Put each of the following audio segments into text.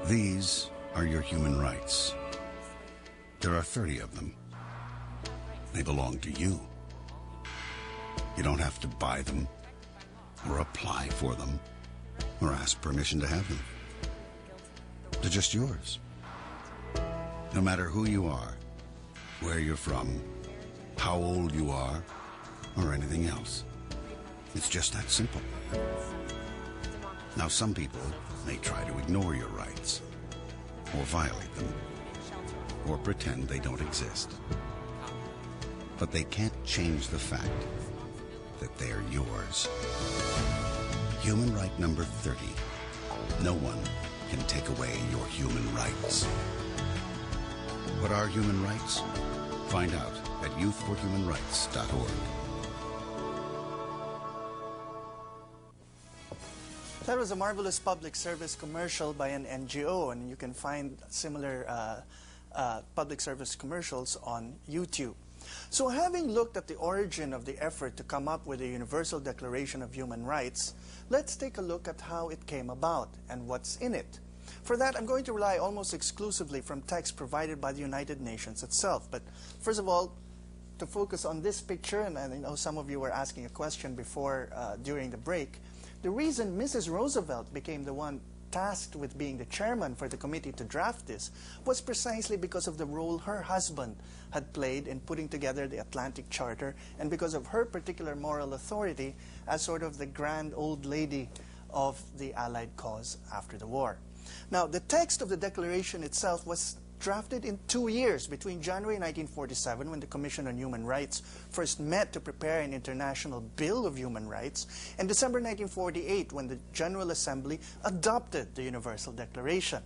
These are your human rights. There are 30 of them. They belong to you. You don't have to buy them, or apply for them, or ask permission to have them. They're just yours. No matter who you are, where you're from, how old you are, or anything else. It's just that simple. Now, some people may try to ignore your rights, or violate them, or pretend they don't exist. But they can't change the fact that they're yours. Human right number 30. No one can take away your human rights. What are human rights? Find out at youthforhumanrights.org. That was a marvelous public service commercial by an NGO, and you can find similar public service commercials on YouTube. So having looked at the origin of the effort to come up with a Universal Declaration of Human Rights, let's take a look at how it came about and what's in it. For that, I'm going to rely almost exclusively from text provided by the United Nations itself. But first of all, to focus on this picture, and I know some of you were asking a question before during the break, the reason Mrs. Roosevelt became the one tasked with being the chairman for the committee to draft this was precisely because of the role her husband had played in putting together the Atlantic Charter, and because of her particular moral authority as sort of the grand old lady of the Allied cause after the war. Now, the text of the Declaration itself was drafted in 2 years, between January 1947, when the Commission on Human Rights first met to prepare an international Bill of Human Rights, and December 1948, when the General Assembly adopted the Universal Declaration.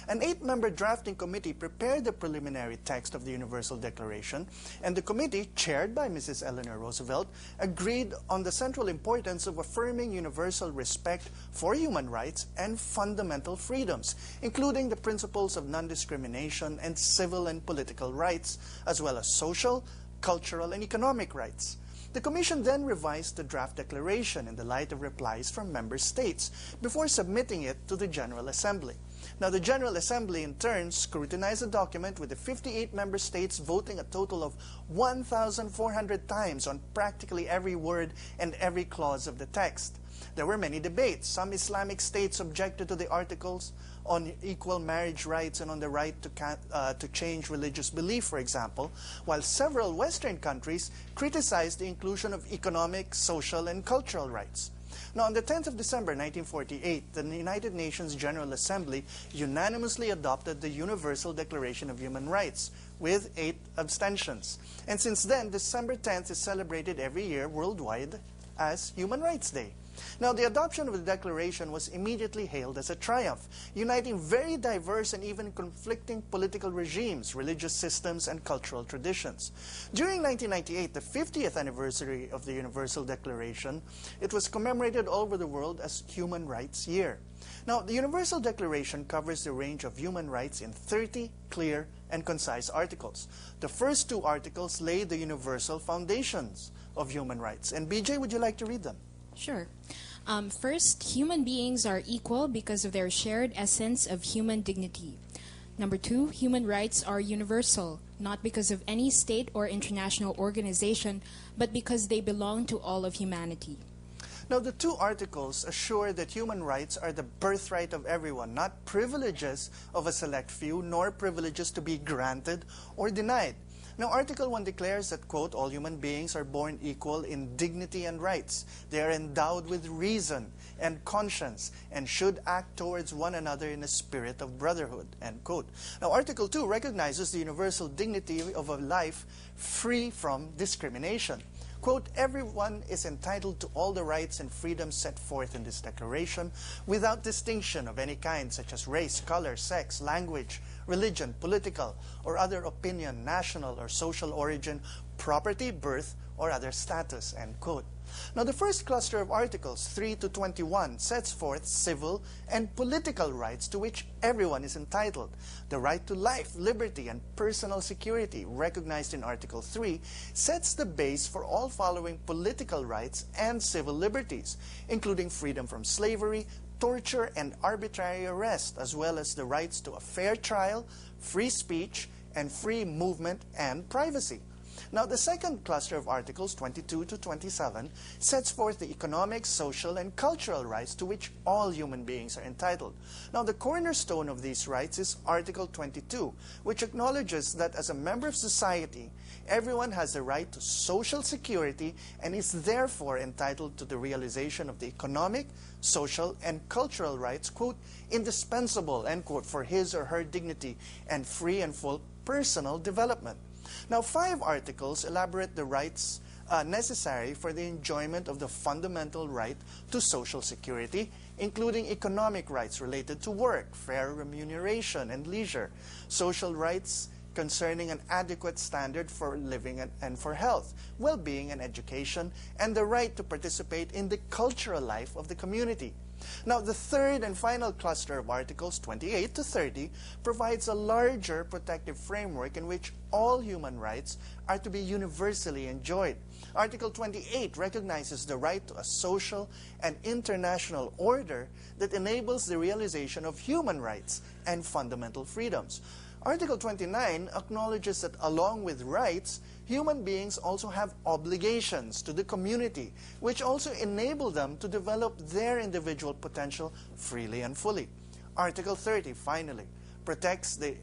An 8-member drafting committee prepared the preliminary text of the Universal Declaration, and the committee, chaired by Mrs. Eleanor Roosevelt, agreed on the central importance of affirming universal respect for human rights and fundamental freedoms, including the principles of non-discrimination and civil and political rights, as well as social, cultural, and economic rights. The Commission then revised the draft declaration in the light of replies from member states before submitting it to the General Assembly. Now, the General Assembly, in turn, scrutinized the document, with the 58 member states voting a total of 1,400 times on practically every word and every clause of the text. There were many debates. Some Islamic states objected to the articles on equal marriage rights and on the right to change religious belief, for example, while several Western countries criticized the inclusion of economic, social, and cultural rights. Now, on the 10th of December 1948, the United Nations General Assembly unanimously adopted the Universal Declaration of Human Rights, with 8 abstentions. And since then, December 10th is celebrated every year worldwide as Human Rights Day. Now, the adoption of the Declaration was immediately hailed as a triumph, uniting very diverse and even conflicting political regimes, religious systems, and cultural traditions. During 1998, the 50th anniversary of the Universal Declaration, it was commemorated all over the world as Human Rights Year. Now, the Universal Declaration covers the range of human rights in 30 clear and concise articles. The first 2 articles lay the universal foundations of human rights. And BJ, would you like to read them? Sure. First, human beings are equal because of their shared essence of human dignity. Number 2, human rights are universal, not because of any state or international organization, but because they belong to all of humanity. Now, the 2 articles assure that human rights are the birthright of everyone, not privileges of a select few, nor privileges to be granted or denied. Now, Article 1 declares that, quote, all human beings are born equal in dignity and rights. They are endowed with reason and conscience and should act towards one another in a spirit of brotherhood, end quote. Now, Article 2 recognizes the universal dignity of a life free from discrimination. Quote, everyone is entitled to all the rights and freedoms set forth in this declaration without distinction of any kind, such as race, color, sex, language, religion, political or other opinion, national or social origin, property, birth, or other status, end quote. Now, the first cluster of articles, 3 to 21, sets forth civil and political rights to which everyone is entitled. The right to life, liberty, and personal security, recognized in Article 3, sets the base for all following political rights and civil liberties, including freedom from slavery, torture and arbitrary arrest, as well as the rights to a fair trial, free speech, and free movement and privacy. Now, the second cluster of Articles 22 to 27 sets forth the economic, social, and cultural rights to which all human beings are entitled. Now, the cornerstone of these rights is Article 22, which acknowledges that as a member of society, everyone has the right to social security and is therefore entitled to the realization of the economic, social, and cultural rights, quote, indispensable, end quote, for his or her dignity and free and full personal development. Now, 5 articles elaborate the rights necessary for the enjoyment of the fundamental right to social security, including economic rights related to work, fair remuneration, and leisure, social rights concerning an adequate standard for living and for health, well-being, and education, and the right to participate in the cultural life of the community. Now, the third and final cluster of Articles 28 to 30 provides a larger protective framework in which all human rights are to be universally enjoyed. Article 28 recognizes the right to a social and international order that enables the realization of human rights and fundamental freedoms. Article 29 acknowledges that along with rights, human beings also have obligations to the community, which also enable them to develop their individual potential freely and fully. Article 30, finally, protects the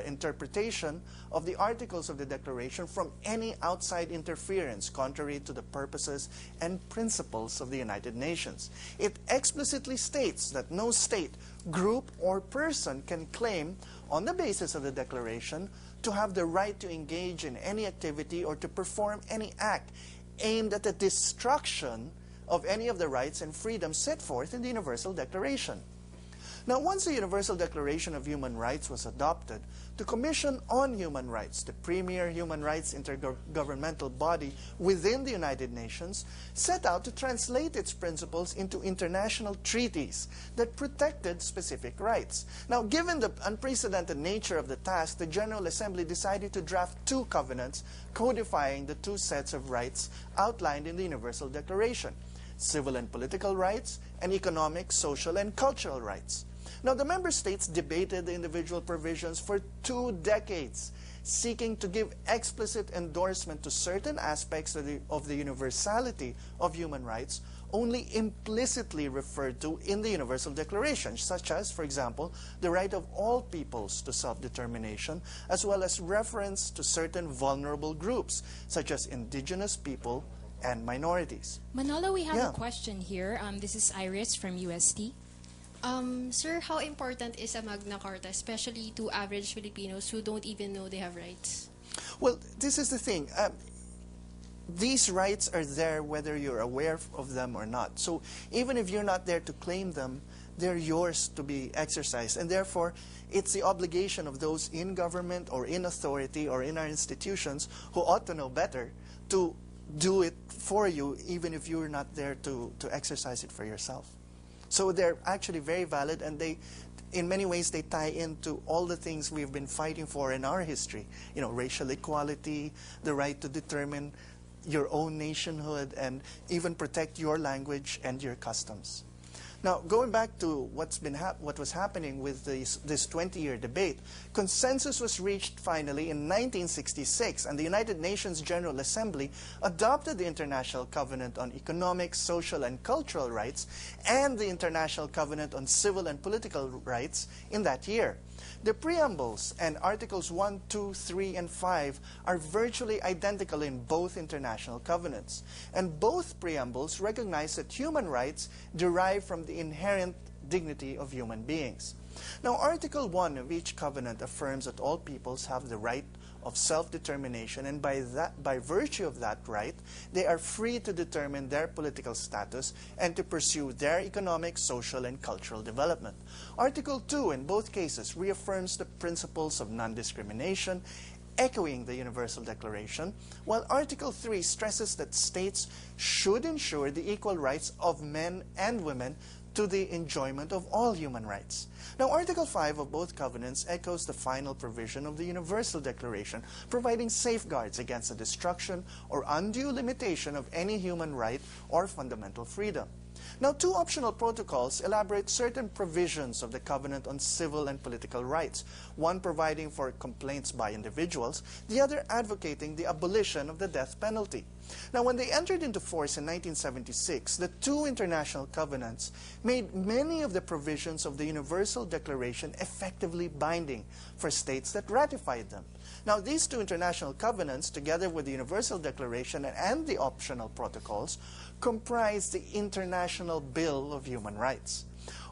interpretation of the articles of the Declaration from any outside interference contrary to the purposes and principles of the United Nations. It explicitly states that no state, group, or person can claim, on the basis of the Declaration, to have the right to engage in any activity or to perform any act aimed at the destruction of any of the rights and freedoms set forth in the Universal Declaration. Now, once the Universal Declaration of Human Rights was adopted, the Commission on Human Rights, the premier human rights intergovernmental body within the United Nations, set out to translate its principles into international treaties that protected specific rights. Now, given the unprecedented nature of the task, the General Assembly decided to draft 2 covenants codifying the 2 sets of rights outlined in the Universal Declaration: civil and political rights, and economic, social, and cultural rights. Now, the member states debated the individual provisions for 2 decades, seeking to give explicit endorsement to certain aspects of the universality of human rights only implicitly referred to in the Universal Declaration, such as, for example, the right of all peoples to self-determination, as well as reference to certain vulnerable groups, such as indigenous people and minorities. Manolo, we have a question here. This is Iris from UST. Sir, how important is a Magna Carta, especially to average Filipinos who don't even know they have rights? Well, this is the thing. These rights are there whether you're aware of them or not. So even if you're not there to claim them, they're yours to be exercised. And therefore, it's the obligation of those in government or in authority or in our institutions who ought to know better to do it for you, even if you're not there to exercise it for yourself. So they're actually very valid, and they, in many ways, they tie into all the things we've been fighting for in our history. You know, racial equality, the right to determine your own nationhood, and even protect your language and your customs. Now, going back to what was happening with this 20-year debate, consensus was reached finally in 1966, and the United Nations General Assembly adopted the International Covenant on Economic, Social, and Cultural Rights and the International Covenant on Civil and Political Rights in that year. The preambles and Articles 1, 2, 3, and 5 are virtually identical in both international covenants, and both preambles recognize that human rights derive from the inherent dignity of human beings. Now, Article 1 of each covenant affirms that all peoples have the right of self-determination, and by virtue of that right, they are free to determine their political status and to pursue their economic, social, and cultural development. Article 2, in both cases, reaffirms the principles of non-discrimination, echoing the Universal Declaration, while Article 3 stresses that states should ensure the equal rights of men and women to the enjoyment of all human rights. Now, Article 5 of both covenants echoes the final provision of the Universal Declaration, providing safeguards against the destruction or undue limitation of any human right or fundamental freedom. Now, two optional protocols elaborate certain provisions of the Covenant on Civil and Political Rights, one providing for complaints by individuals, the other advocating the abolition of the death penalty. Now, when they entered into force in 1976, the two international covenants made many of the provisions of the Universal Declaration effectively binding for states that ratified them. Now, these two international covenants, together with the Universal Declaration and the optional protocols, comprise the International Bill of Human Rights.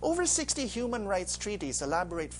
Over 60 human rights treaties elaborate